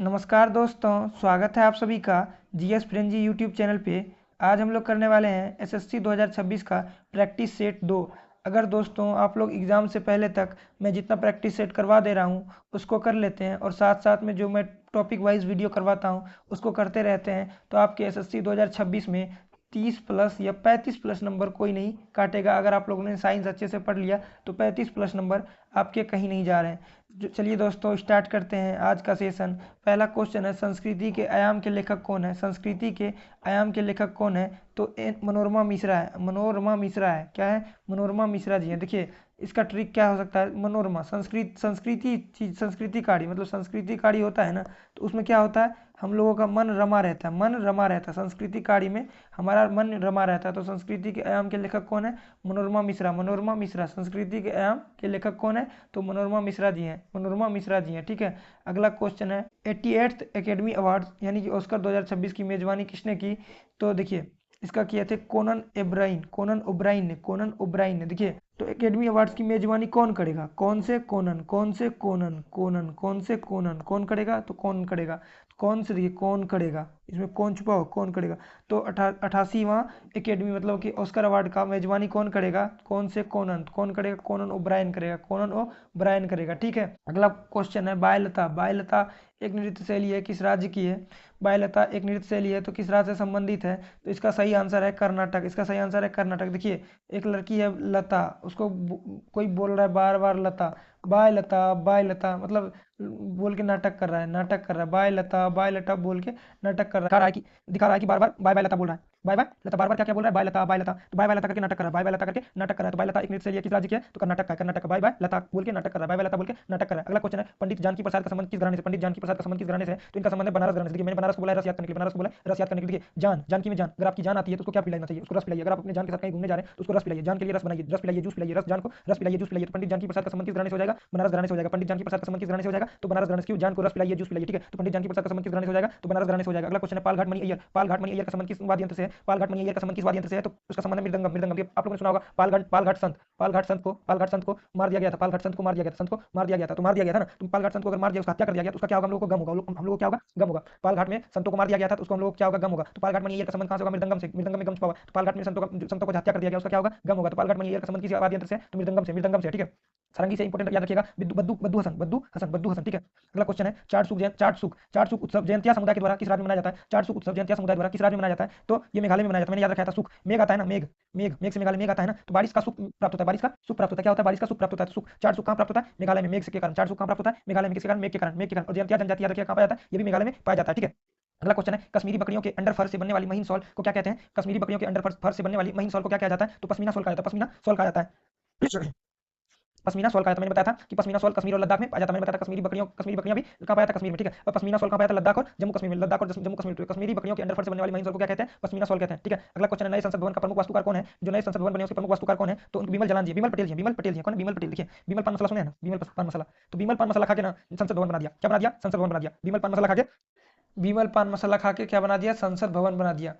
नमस्कार दोस्तों, स्वागत है आप सभी का जीएस फ्रेंजी यूट्यूब चैनल पे। आज हम लोग करने वाले हैं एसएससी 2026 का प्रैक्टिस सेट 2। अगर दोस्तों आप लोग एग्ज़ाम से पहले तक मैं जितना प्रैक्टिस सेट करवा दे रहा हूँ उसको कर लेते हैं और साथ साथ में जो मैं टॉपिक वाइज वीडियो करवाता हूँ उसको करते रहते हैं तो आपके एसएससी 2026 में 30 प्लस या 35 प्लस नंबर कोई नहीं काटेगा। अगर आप लोगों ने साइंस अच्छे से पढ़ लिया तो 35 प्लस नंबर आपके कहीं नहीं जा रहे हैं। चलिए दोस्तों स्टार्ट करते हैं आज का सेशन। पहला क्वेश्चन है, संस्कृति के आयाम के लेखक कौन है? संस्कृति के आयाम के लेखक कौन है? तो मनोरमा मिश्रा है। मनोरमा मिश्रा है। क्या है? मनोरमा मिश्रा जी हैं। देखिए इसका ट्रिक क्या हो सकता है। मनोरमा संस्कृति चीज संस्कृतिकारी, मतलब संस्कृतिकारी होता है ना, तो उसमें क्या होता है, हम लोगों का मन रमा रहता है। मन रमा रहता है संस्कृतिकारी में, हमारा मन रमा रहता है। तो संस्कृति के आयाम के लेखक कौन है? मनोरमा मिश्रा। मनोरमा मिश्रा संस्कृति के आयाम के लेखक कौन है? तो मनोरमा मिश्रा जी हैं। मनोरमा मिश्रा जी हैं। ठीक है। अगला क्वेश्चन है, 88th एकेडमी अवार्ड यानी कि ऑस्कर 2026 की मेजबानी किसने की? तो देखिए इसका किए थे कोनन एब्राइन। कोनन ओब्राइन ने। देखिए तो एकेडमी अवार्ड्स की मेजबानी कौन करेगा? कौन से कोनन कौन करेगा? तो कौन करेगा? कौन से, देखिए कौन करेगा, इसमें कौन छुपा हो, कौन करेगा। तो 88वां एकेडमी मतलब कि ऑस्कर अवार्ड का मेजबानी कौन करेगा? कौन से कौन करेगा? कोनन ओब्रायन करेगा। कोनन ओब्रायन करेगा। ठीक है। अगला क्वेश्चन है, बायलता। बायलता एक नृत्य शैली है, किस राज्य की है? बायलता एक नृत्य शैली है तो किस राज्य से संबंधित है? तो इसका सही आंसर है कर्नाटक। इसका सही आंसर है कर्नाटक। देखिए एक लड़की है लता, उसको कोई बोल रहा है बार बार लता, बाय लता मतलब बोल के नाटक कर रहा है, बाय लता बोल के नाटक कर रहा है, दिखा रहा है कि बार बार बाय बाय लता बोल रहा है। बाय बाय लता बार बार क्या क्या बोल रहा है, बाय लता। तो बाय बाय लता करके नाटक कर रहा है, बाय बाय लता करके नाटक कर रहा है। तो बाय लता एक नृत्य शैली है, किस राज्य की है? तो कर्नाटक का। कर्नाटक का बाय बाय लता बोल के नाटक कर रहा है, बाय बाय लता बोल के नाटक कर रहा है। अगला क्वेश्चन है, पंडित जानकी प्रसाद का संबंध किस घराने से? पंडित जानकी प्रसाद का संबंध किस घराने से है? तो इनका संबंध है बनारस घराने से। देखिए मैंने बनारस को बोला है रस याद करने के लिए, बनारस को बोला है रस याद करने के लिए। देखिए जानकी में जान, अगर आपकी जान आती है तो उसको क्या पिलाना चाहिए? उसको रस पिलाइए। अगर आप अपने जान के साथ कहीं घूमने जा रहे हैं तो उसको रस पिलाइए। जान के लिए रस बनाइए, रस पिलाइए, जूस पिलाइए, रस जान को रस पिलाइए, जूस पिलाइए। तो पंडित जानकी प्रसाद का संबंध किस घराने से हो जाएगा? बनारस घराने से हो जाएगा। पंडित जानकी प्रसाद का संबंध किस घराने से हो जाएगा? तो बनारस घराने से। क्यों? जान को रस पिलाइए, जूस पिलाइए। ठीक है। तो पंडित जानकी प्रसाद का संबंध किस घराने से हो जाएगा? तो बनारस घराने से हो जाएगा। अगला क्वेश्चन है, पालघाट मणि अय्यर। पालघाट मणि अय्यर का संबंध किस वाद्य यंत्र से है? पालघाट मणि अय्यर का संबंध किस वाद्य यंत्र से है? तो उसका संबंध है मृदंगम। मृदंगम आप लोगों ने सुना होगा, पालघाट संत को मार दिया गया था। पालघाट संत को मार दिया गया था। संत को मार दिया गया था, तो मार दिया गया था ना। तो पालघाट संत को अगर मार दिया, उसका हत्या कर दिया गया तो उसका क्या होगा? हम लोगों को गम होगा। हम लोगों को क्या होगा? गम होगा। पालघाट में संतों को मार दिया गया था तो उसको हम लोगों को क्या होगा? गम होगा। तो पालघाट मणि अय्यर का संबंध कहां से होगा? मृदंगम से। मृदंगम में गम छुपा हुआ। तो पालघाट में संतों को हत्या कर दिया गया, उसका क्या होगा? गम होगा। तो पालघाट मणि अय्यर का संबंध किस वाद्य यंत्र से? तो मृदंगम से। ठीक है। सारंगी से इंपॉर्टेंट याद रखिएगा, बद्दू हसन। ठीक है। अगला क्वेश्चन है, चार सुख उत्सव जयंतिया समुदाय के द्वारा किस राज्य में मनाया जाता है? चार सुख उत्सव जयंतिया समुदाय द्वारा किस राज्य में मनाया जाता है? तो ये मेघालय में मनाया जाता है। मैंने याद रखा था सुख, मेघ आता है ना, मेघ से मेघालय मेघ आता है ना, तो बारिश का सुख प्राप्त होता है। बारिश का सुख प्राप्त होता है। क्या होता है? बारिश का सुख प्राप्त होता है। तो सुख, चार सुख कहां प्राप्त होता है? मेघालय में, मेघ के कारण। चार सुख कहां प्राप्त होता है? मेघालय में, किसके कारण? मेघ के कारण। और जयंतिया जनजाति याद रखिएगा कहां पाया जाता है? ये भी मेघालय में पाया जाता है। ठीक है। अगला क्वेश्चन है, कश्मीरी बकरियों के अंडर फर से बनने वाली महीन सॉल को क्या कहते हैं? कश्मीरी बकरियों के अंडर फर से बनने वाली महीन सॉल को क्या कहा जाता है? तो पश्मीना सॉल कहा जाता है। पश्मीना सॉल कहा जाता है। पश्मीना सॉल कहा जाता है। मैंने बताया था कि पश्मीना सॉल कश्मीर और लद्दाख में पाया जाता है। मैंने बताया था कश्मीरी बकरियां भी कहां पाया था? कश्मीर में। ठीक है। और पश्मीना सॉल कहां पाया था? लद्दाख और जम्मू कश्मीर में। लद्दाख और जम्मू कश्मीर में। कश्मीरी बकरियों के अंडर फर से बनने वाली महीन सॉल को क्या कहते हैं? पश्मीना सॉल कहते हैं। ठीक है। अगला क्वेश्चन है, नए संसद भवन का प्रमुख वास्तुकार कौन है? जो नए संसद भवन बने उसके प्रमुख वास्तुकार कौन है? तो बिमल जलान जी, बिमल पटेल जी। कौन है? बिमल पटेल। देखिए बिमल पान मसाला सुने हैं ना, बिमल पान मसाला। तो बिमल पान मसाला खा के ना संसद भवन बना दिया। क्या बना दिया? संसद भवन बना दिया। बिमल पान मसाला खा के क्या बना दिया? संसद भवन बना दिया।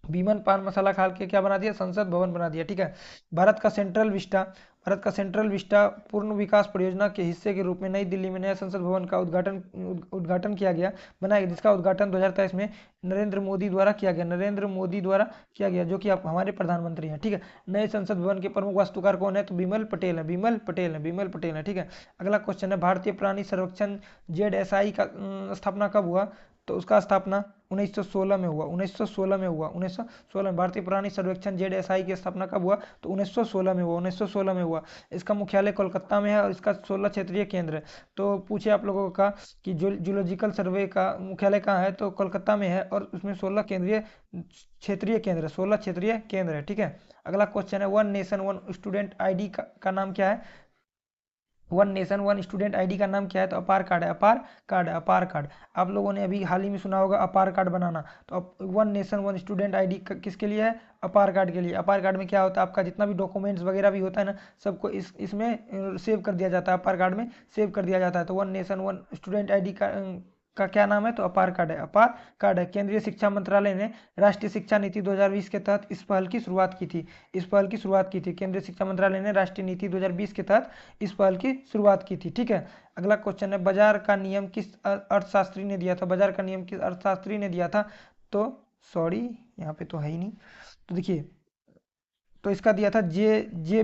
बीमन पान मसाला खा के क्या बना दिया? संसद भवन बना दिया। ठीक है। भारत का सेंट्रल विस्टा पूर्ण विकास परियोजना के हिस्से के रूप में नई दिल्ली में नया संसद भवन का उद्घाटन किया गया, बनाया गया, जिसका उद्घाटन 2023 में नरेंद्र मोदी द्वारा किया गया, जो कि आप हमारे प्रधानमंत्री हैं। ठीक है। नए संसद भवन के प्रमुख वास्तुकार कौन है? तो बिमल पटेल है। ठीक है। अगला क्वेश्चन है, भारतीय प्राणी सर्वेक्षण जेडएसआई का स्थापना कब हुआ? तो उसका स्थापना 1916 में हुआ। 1916 में भारतीय प्राणी सर्वेक्षण जेडएसआई की स्थापना कब हुआ? तो 1916 में हुआ। इसका मुख्यालय कोलकाता में है और इसका 16 क्षेत्रीय केंद्र है। तो पूछे आप लोगों का कि जूलॉजिकल सर्वे का मुख्यालय कहाँ है? तो कोलकाता में है और उसमें 16 क्षेत्रीय केंद्र है। ठीक है। अगला क्वेश्चन है, one nation one student ID का नाम क्या है? One nation one student ID का नाम क्या है? तो अपार कार्ड। आप लोगों ने अभी हाल ही में सुना होगा अपार कार्ड बनाना। तो अब one nation one student ID किसके लिए है? अपार कार्ड के लिए। अपार कार्ड में क्या होता है? आपका जितना भी डॉक्यूमेंट्स वगैरह भी होता है ना, सबको इसमें सेव कर दिया जाता है। अपार कार्ड में सेव कर दिया जाता है। तो one nation one student ID का का क्या नाम है? तो अपार कार्ड है, अपार कार्ड है। केंद्रीय शिक्षा मंत्रालय ने राष्ट्रीय शिक्षा नीति 2020 के तहत इस पहल की शुरुआत की थी। इस पहल की शुरुआत की थी, केंद्रीय शिक्षा मंत्रालय ने राष्ट्रीय नीति 2020 के तहत इस पहल की शुरुआत की थी। ठीक है, अगला क्वेश्चन है, बाजार का नियम किस अर्थशास्त्री ने दिया था? बाजार का नियम किस अर्थशास्त्री ने दिया था? तो सॉरी, यहाँ पे तो है ही नहीं। तो देखिए, तो इसका दिया था जे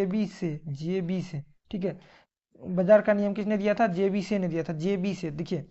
बी से। ठीक है, बाजार का नियम किसने दिया था? जेबी से ने दिया था, जेबी से। देखिए,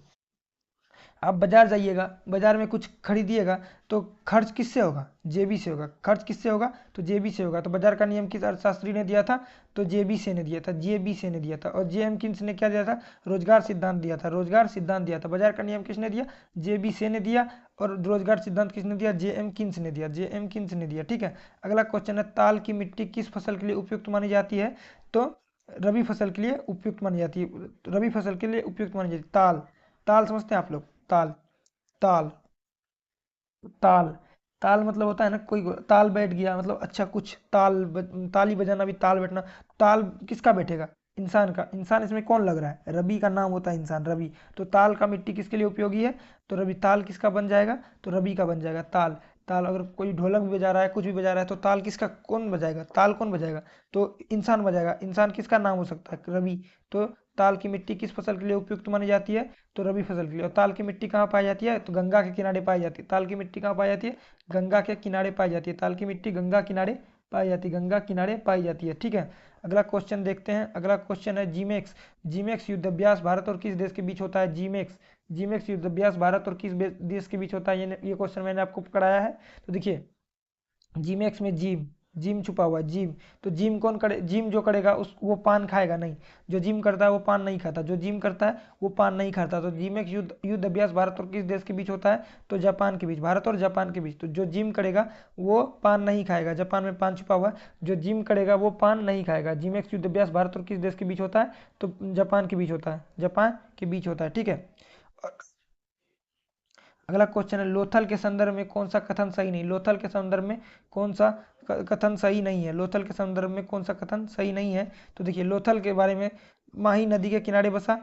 आप बाजार जाइएगा, बाजार में कुछ खरीदिएगा तो खर्च किससे होगा? जेबी से होगा। खर्च किससे होगा? तो जेबी से होगा। तो बाजार का नियम किस अर्थशास्त्री ने दिया था? तो जेबी से ने दिया था, जेबी से ने दिया था। और जे एम किन्स ने क्या दिया था? रोजगार सिद्धांत दिया था, रोजगार सिद्धांत दिया था। बाजार का नियम किसने दिया? जेबी से ने दिया। और रोजगार सिद्धांत किसने दिया? जे एम किन्स ने दिया, जे एम किन्स ने दिया। ठीक है, अगला क्वेश्चन है, ताल की मिट्टी किस फसल के लिए उपयुक्त मानी जाती है? तो रबी फसल के लिए उपयुक्त मानी जाती है, रबी फसल के लिए उपयुक्त मानी जाती है। ताल, ताल समझते हैं आप लोग? ताल, ताल, ताल, ताल मतलब होता है ना, कोई ताल बैठ गया, मतलब अच्छा कुछ ताली बजाना भी ताल बैठना। ताल किसका बैठेगा? इंसान का। इंसान इसमें कौन लग रहा है? रवि का नाम होता है इंसान, रवि। तो ताल का मिट्टी किसके लिए उपयोगी है? तो रवि। ताल किसका बन जाएगा? तो रवि का बन जाएगा, ताल। ताल, अगर कोई ढोलक भी बजा रहा है, कुछ भी बजा रहा है, तो ताल किसका, कौन बजाएगा? ताल कौन बजाएगा? तो इंसान बजाएगा। इंसान किसका नाम हो सकता है? रवि। तो ताल की मिट्टी किस फसल के लिए उपयुक्त मानी जाती है? तो रबी फसल के लिए। और ताल की मिट्टी कहाँ पाई जाती है? तो गंगा के किनारे पाई जाती है। ताल की मिट्टी कहाँ पाई जाती है? गंगा के किनारे पाई जाती है। ताल की मिट्टी गंगा किनारे पाई जाती है, गंगा किनारे पाई जाती है। ठीक है, अगला क्वेश्चन देखते हैं। अगला क्वेश्चन है, जीमेक्स। जीमेक्स युद्ध अभ्यास भारत और किस देश के बीच होता है? जीमेक्स, जीमेक्स युद्ध अभ्यास भारत और किस देश के बीच होता है? ये क्वेश्चन मैंने आपको पढ़ाया है। तो देखिए, जिमेक्स में जिम, जिम छुपा हुआ है, जिम। तो जिम कौन करे? जिम जो करेगा उस वो पान खाएगा नहीं। जो जिम करता है वो पान नहीं खाता, जो जिम करता है वो पान नहीं खाता। तो जिमेक्स युद्ध युद्ध अभ्यास भारत और किस देश के बीच होता है? तो जापान के बीच, भारत और जापान के बीच। तो जो जिम करेगा वो पान नहीं खाएगा, जापान में पान छुपा हुआ है। जो जिम करेगा वो पान नहीं खाएगा। जिमेक्स युद्ध अभ्यास भारत और किस देश के बीच होता है? तो जापान के बीच होता है, जापान के बीच होता है। ठीक है, अगला क्वेश्चन है, लोथल के संदर्भ में कौन सा कथन सही नहीं? लोथल के संदर्भ में कौन सा कथन सही नहीं है? लोथल के संदर्भ में कौन सा कथन सही नहीं है? तो देखिए, लोथल के बारे में, माही नदी के किनारे बसा,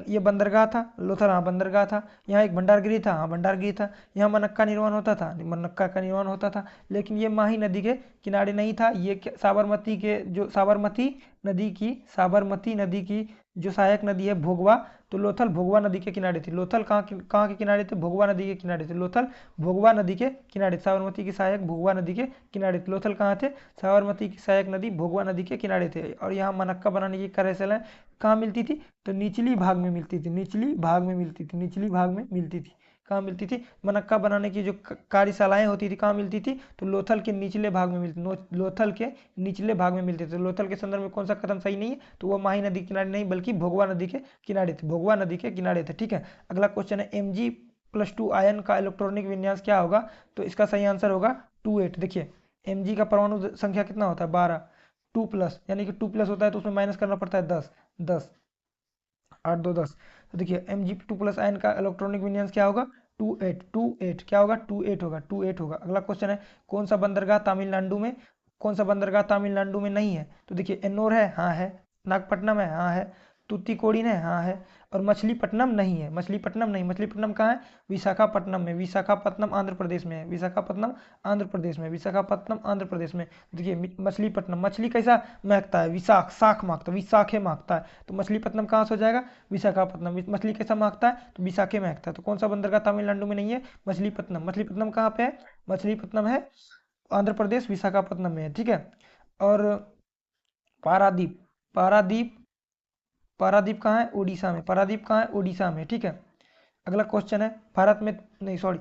ये बंदरगाह था लोथल, हाँ बंदरगाह था। यहाँ एक भंडारगिरी था, हाँ भंडारगिरी था। यहाँ मनक्का निर्माण होता था, मनक्का का निर्माण होता था। लेकिन ये माही नदी के किनारे नहीं था। ये साबरमती के, जो साबरमती नदी की जो सहायक नदी है भोगवा, तो लोथल भोगवा नदी के किनारे थी। लोथल कहाँ के किनारे थे? भोगवा नदी के किनारे थे। लोथल भोगवा नदी के किनारे, साबरमती की सहायक भोगवा नदी के किनारे थे। लोथल कहाँ थे? साबरमती की सहायक नदी भोगवा नदी के किनारे थे। और यहाँ मनक्का बनाने की कार्यशालाएं कहाँ मिलती थी? तो निचली भाग में मिलती थी, निचली भाग में मिलती थी, निचली भाग में मिलती थी। कहाँ मिलती थी? मनक्का बनाने की जो कार्यशालाएं होती थी कहाँ मिलती थी? तो लोथल के निचले भाग में मिलती, लोथल के निचले भाग में मिलते थे। लोथल के संदर्भ में कौन सा कथन सही नहीं है? तो वो माही नदी के किनारे नहीं, बल्कि भोगवा नदी के किनारे थे, भोगवा नदी के किनारे थे। ठीक है, अगला क्वेश्चन है, Mg+2 आयन का इलेक्ट्रॉनिक विन्यास क्या होगा? तो इसका सही आंसर होगा 28। देखिए, Mg का परमाणु संख्या कितना होता है? 12। 2+, यानी कि 2+ होता है तो उसमें माइनस करना पड़ता है 10, 10, 8 2 10। तो देखिए, Mg2+ आयन का इलेक्ट्रॉनिक विन्यास क्या होगा? 28, 28 क्या होगा? 28 होगा, 28 होगा। अगला क्वेश्चन है, कौन सा बंदरगाह तमिलनाडु में, कौन सा बंदरगाह तमिलनाडु में नहीं है? तो देखिए, एन्नोर है, हाँ है। नागपट्टनम है, हाँ है। तूतीकोड़ीन है, हाँ है। और मछलीपट्टनम नहीं है, मछलीपट्टनम नहीं। मछलीपट्टनम कहाँ है? विशाखापट्टनम में। विशाखापट्टनम आंध्र प्रदेश में है, विशाखापट्टनम आंध्र प्रदेश में, विशाखापट्टनम आंध्र प्रदेश में। देखिए, मछलीपट्टनम, मछली कैसा महकता है? विशाख, शाख महकता है, विशाखे महकता है। तो मछलीपट्टनम कहाँ से हो जाएगा? विशाखापट्टनम। मछली कैसा महकता है? तो विशाखे महकता है। तो कौन सा बंदरगाह तमिलनाडु में नहीं है? मछलीपट्टनम। मछलीपट्टनम कहाँ पे है? मछलीपट्टनम है आंध्र प्रदेश, विशाखापट्टनम में है। ठीक है, और पारादीप, पारादीप, पारादीप कहाँ है? उड़ीसा में। पारादीप कहाँ है? उड़ीसा में। ठीक है, अगला क्वेश्चन है, भारत में, नहीं सॉरी,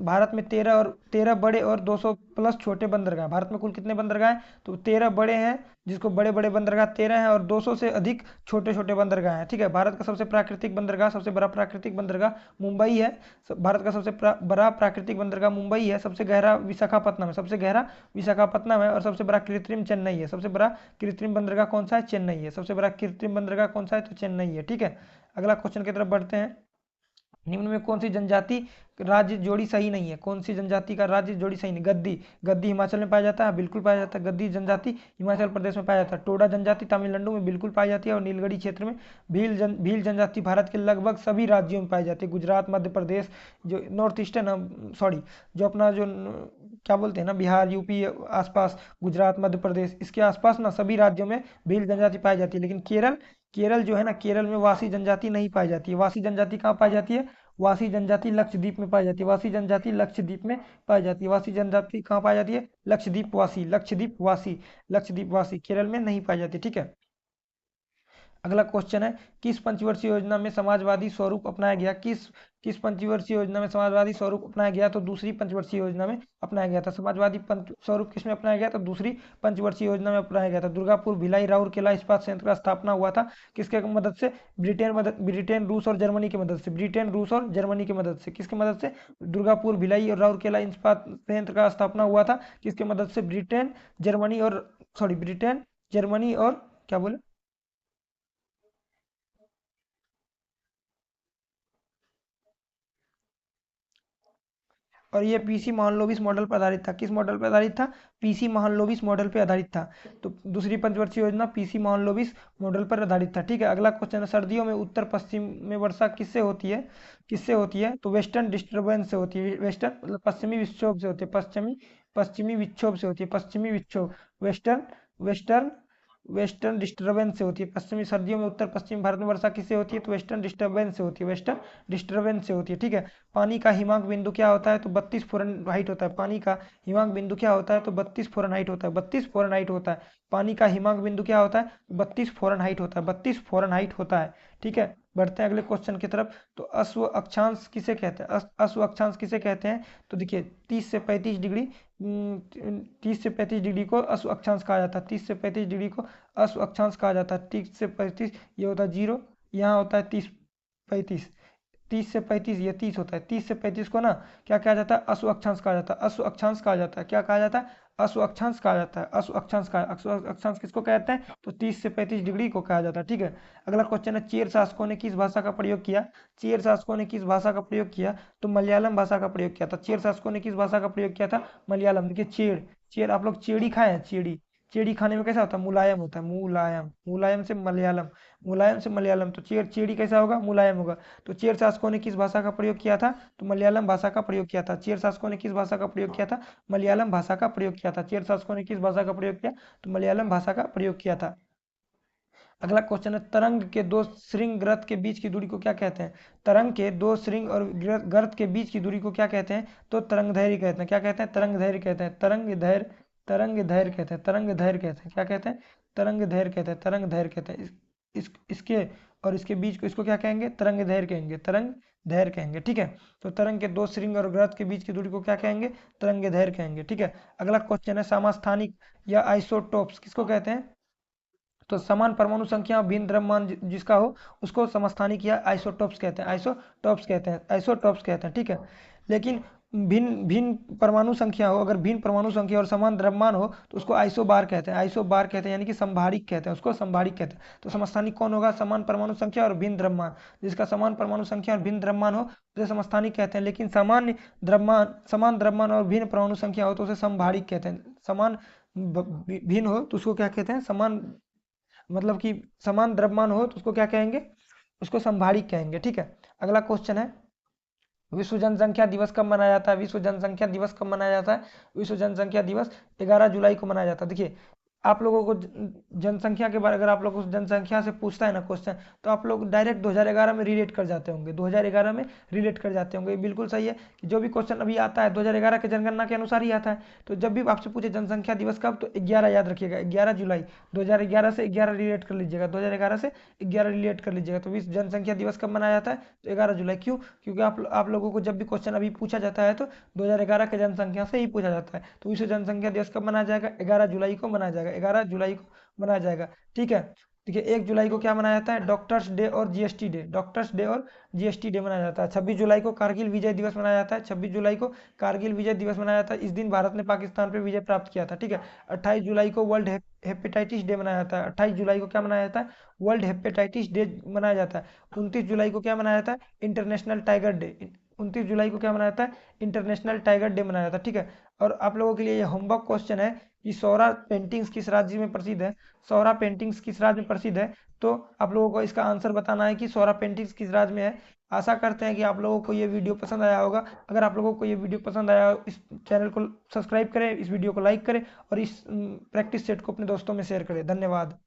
भारत में 13 बड़े और 200+ छोटे बंदरगाह। भारत में कुल कितने बंदरगाह हैं? तो 13 बड़े हैं, जिसको बड़े बड़े बंदरगाह 13 हैं, और 200 से अधिक छोटे छोटे बंदरगाह हैं। ठीक है, भारत का सबसे प्राकृतिक बंदरगाह, सबसे बड़ा प्राकृतिक बंदरगाह मुंबई है। भारत का सबसे बड़ा प्राकृतिक बंदरगाह मुंबई है। सबसे गहरा विशाखापट्टनम है, सबसे गहरा विशाखापट्टनम है। और सबसे बड़ा कृत्रिम चेन्नई है। सबसे बड़ा कृत्रिम बंदरगाह कौन सा है? चेन्नई है। सबसे बड़ा कृत्रिम बंदरगाह कौन सा है? तो चेन्नई है। ठीक है, अगला क्वेश्चन की तरफ बढ़ते हैं। निम्न में कौन सी जनजाति राज्य जोड़ी सही नहीं है? कौन सी जनजाति का राज्य जोड़ी सही नहीं? गद्दी। गद्दी हिमाचल में पाया जाता है, बिल्कुल पाया जाता है। गद्दी जनजाति हिमाचल प्रदेश में पाया जाता है। टोडा जनजाति तमिलनाडु में बिल्कुल पाई जाती है, और नीलगढ़ी क्षेत्र में। भील जनजाति भारत के लगभग सभी राज्यों में पाई जाती है। गुजरात, मध्य प्रदेश, जो नॉर्थ ईस्टर्न, सॉरी, जो अपना जो क्या बोलते हैं ना, बिहार, यूपी आसपास, गुजरात, मध्य प्रदेश, इसके आसपास ना सभी राज्यों में भील जनजाति पाई जाती है। लेकिन केरल, केरल जो है ना, केरल में वासी जनजाति नहीं पाई जाती है। वासी जनजाति कहाँ पाई जाती है? वासी जनजाति लक्षद्वीप में पाई जाती है। वासी जनजाति लक्षद्वीप में पाई जाती है। वासी जनजाति कहाँ पाई जाती है? लक्षद्वीप वासी, लक्षद्वीप वासी, लक्षद्वीप वासी, केरल में नहीं पाई जाती। ठीक है। अगला क्वेश्चन है, किस पंचवर्षीय योजना में समाजवादी स्वरूप अपनाया गया? किस पंचवर्षीय योजना में समाजवादी स्वरूप अपनाया गया? तो दूसरी पंचवर्षीय योजना में अपनाया गया था। समाजवादी पंच स्वरूप किसमें अपनाया गया? तो दूसरी पंचवर्षीय योजना में अपनाया गया था। दुर्गापुर, भिलाई, राउरकेला इस्पात संयंत्र का स्थापना हुआ था किसके मदद से? ब्रिटेन, रूस और जर्मनी की मदद से। ब्रिटेन, रूस और जर्मनी की मदद से। किसकी मदद से? दुर्गापुर, भिलाई और राउरकेला इस्पात संयंत्र का स्थापना हुआ था किसके मदद से? ब्रिटेन, जर्मनी और, सॉरी, ब्रिटेन, जर्मनी और क्या बोले, और ये पीसी महालनोबिस मॉडल पर आधारित था। किस मॉडल पर आधारित था? पीसी महालनोबिस मॉडल पर आधारित था। तो दूसरी पंचवर्षीय योजना पीसी महालनोबिस मॉडल पर आधारित था। ठीक है। अगला क्वेश्चन है, सर्दियों में उत्तर पश्चिम में वर्षा किससे होती है? किससे होती है? तो वेस्टर्न डिस्टर्बेंस से होती है। वेस्टर्न मतलब पश्चिमी विक्षोभ से होती है। पश्चिमी विक्षोभ से होती है। पश्चिमी विक्षोभ, वेस्टर्न, वेस्टर्न वेस्टर्न डिस्टर्बेंस से होती है। पश्चिमी सर्दियों में उत्तर पश्चिम भारत में वर्षा किससे होती है? तो वेस्टर्न डिस्टर्बेंस से होती है। वेस्टर्न डिस्टर्बेंस से होती है। ठीक है। पानी का हिमांक बिंदु क्या होता है? तो 32 फ़ारेनहाइट होता है। पानी का हिमांक बिंदु क्या होता है? तो 32 फ़ारेनहाइट होता है। 32 फ़ारेनहाइट होता है। पानी का हिमांक बिंदु क्या होता है? 32 फ़ारेनहाइट होता है। 32 फ़ारेनहाइट होता है। ठीक है। बढ़ते हैं अगले क्वेश्चन की तरफ। तो अश्व अक्षांश किसे कहते हैं? अश्व अक्षांश किसे कहते हैं? तो देखिए, 30 से 35 डिग्री, 30 से 35 डिग्री को अश्व अक्षांश कहा जाता है। 30 से 35 डिग्री को अश्व अक्षांश कहा जाता है। 30 से 35 ये होता है 0, यहाँ होता है 30, 35, 30 से 35 ये 30 होता है। 30 से 35 को ना क्या कहा जाता है? अश्व अक्षांश कहा जाता है। अश्व अक्षांश कहा जाता है। क्या कहा जाता है? अश्व अक्षांश कहा जाता है। अश्व अक्षांश का अश्व अक्षांश किसको कहते हैं? तो 30 से 35 डिग्री को कहा जाता है। ठीक है। अगला क्वेश्चन है, चेर शासकों ने किस भाषा का प्रयोग किया? चेर शासकों ने किस भाषा का प्रयोग किया? तो मलयालम भाषा का प्रयोग किया था। चेर शासकों ने किस भाषा का प्रयोग किया था? मलयालम। देखिए, चेड़, चेड़, आप लोग चेड़ी खाए हैं? चेड़ी, चेड़ी खाने में कैसा होता है? मुलायम होता है। मुलायम, मुलायम से मलयालम, मुलायम से मलयालम। तो चेड़ी कैसा होगा? मुलायम होगा। तो चेर शासकों ने किस भाषा का प्रयोग किया था? तो मलयालम भाषा का प्रयोग किया था। चेर शासकों ने किस भाषा का प्रयोग किया था? मलयालम भाषा का प्रयोग किया था। चेर शासकों ने किस भाषा का प्रयोग किया? तो मलयालम भाषा का प्रयोग किया था। अगला क्वेश्चन है, तरंग के दो श्रृंग गर्त के बीच की दूरी को क्या कहते हैं? तरंग के दो श्रृंग और गर्त के बीच की दूरी को क्या कहते हैं? तो तरंग धैर्य कहते हैं। क्या कहते हैं? तरंग धैर्य कहते हैं। तरंग धैर्य, तरंग धैर्य कहते हैं। तरंग धैर्य कहते हैं। क्या कहते हैं? तरंग धैर्य कहते हैं। तरंग धैर्य कहते हैं। इसके और इसके बीच को, इसको क्या कहेंगे? तरंग धैर्य कहेंगे। तरंग धैर्य कहेंगे। ठीक है। तो तरंग के दो श्रृंग और गर्त के बीच की दूरी को क्या कहेंगे? तरंग धैर्य कहेंगे। ठीक है। अगला क्वेश्चन है, समस्थानिक या आइसोटोप्स किसको कहते हैं? तो समान परमाणु संख्या और भिन्न द्रव्यमान जिसका हो उसको समस्थानिक या आइसोटोप्स कहते हैं। आइसोटोप्स कहते हैं। आइसोटोप्स कहते हैं। ठीक है। लेकिन भिन्न भिन्न परमाणु संख्या हो, अगर भिन्न परमाणु संख्या और समान द्रव्यमान हो तो उसको आइसोबार कहते हैं। आइसोबार कहते हैं, यानी कि संभारिक कहते हैं, उसको संभारिक कहते हैं। तो समस्थानिक कौन होगा? समान परमाणु संख्या और भिन्न द्रव्यमान। जिसका समान परमाणु संख्या और भिन्न द्रव्यमान हो उसे समस्थानिक कहते हैं। लेकिन समान द्रव्यमान और भिन्न परमाणु संख्या हो तो उसे संभारिक कहते हैं। समान भिन्न हो तो उसको क्या कहते हैं? समान, मतलब कि समान द्रव्यमान हो तो उसको क्या कहेंगे? उसको संभारिक कहेंगे। ठीक है। अगला क्वेश्चन है, विश्व जनसंख्या दिवस कब मनाया जाता है? विश्व जनसंख्या दिवस कब मनाया जाता है? विश्व जनसंख्या दिवस 11 जुलाई को मनाया जाता है। देखिए, आप लोगों को जनसंख्या के बारे, अगर आप लोगों को जनसंख्या से पूछता है ना क्वेश्चन, तो आप लोग डायरेक्ट 2011 में रिलेट कर जाते होंगे। 2011 में रिलेट कर जाते होंगे। ये बिल्कुल सही है कि जो भी क्वेश्चन अभी आता है 2011 के जनगणना के अनुसार ही आता है। तो जब भी आपसे पूछे जनसंख्या दिवस कब, तो 11 याद रखिएगा, 11 जुलाई। 2011 से 11 रिलेट कर लीजिएगा। 2011 से 11 रिलेट कर लीजिएगा। तो विश्व जनसंख्या दिवस कब मनाया जाता है? तो 11 जुलाई। क्यों? क्योंकि आप लोगों को जब भी क्वेश्चन अभी पूछा जाता है तो 2011 के जनसंख्या से ही पूछा जाता है। तो विश्व जनसंख्या दिवस कब मनाया जाएगा? 11 जुलाई को मनाया जाएगा। 11 जुलाई को मनाया जाएगा। ठीक है। देखिए 1 जुलाई को क्या मनाया जाता है, डॉक्टर्स डे और जीएसटी डे, डॉक्टर्स डे और जीएसटी डे मनाया जाता है। 26 जुलाई को कारगिल विजय दिवस मनाया जाता है, 26 जुलाई को कारगिल विजय दिवस मनाया जाता है, इस दिन भारत ने पाकिस्तान पर विजय प्राप्त किया था, ठीक है। 28 जुलाई को वर्ल्ड हेपेटाइटिस डे मनाया जाता है, 28 जुलाई को क्या मनाया जाता है, वर्ल्ड हेपेटाइटिस डे मनाया जाता है। 29 जुलाई को क्या मनाया जाता है, इंटरनेशनल टाइगर डे, 29 जुलाई को क्या मनाया जाता है, इंटरनेशनल टाइगर डे मनाया जाता है, ठीक है। और आप लोगों के लिए ये होमवर्क क्वेश्चन है कि सौरा पेंटिंग्स किस राज्य में प्रसिद्ध है, सौरा पेंटिंग्स किस राज्य में प्रसिद्ध है। तो आप लोगों को इसका आंसर बताना है कि सौरा पेंटिंग्स किस राज्य में है। आशा करते हैं कि आप लोगों को ये वीडियो पसंद आया होगा। अगर आप लोगों को ये वीडियो पसंद आया हो, इस चैनल को सब्सक्राइब करें, इस वीडियो को लाइक करें और इस प्रैक्टिस सेट को अपने दोस्तों में शेयर करें। धन्यवाद।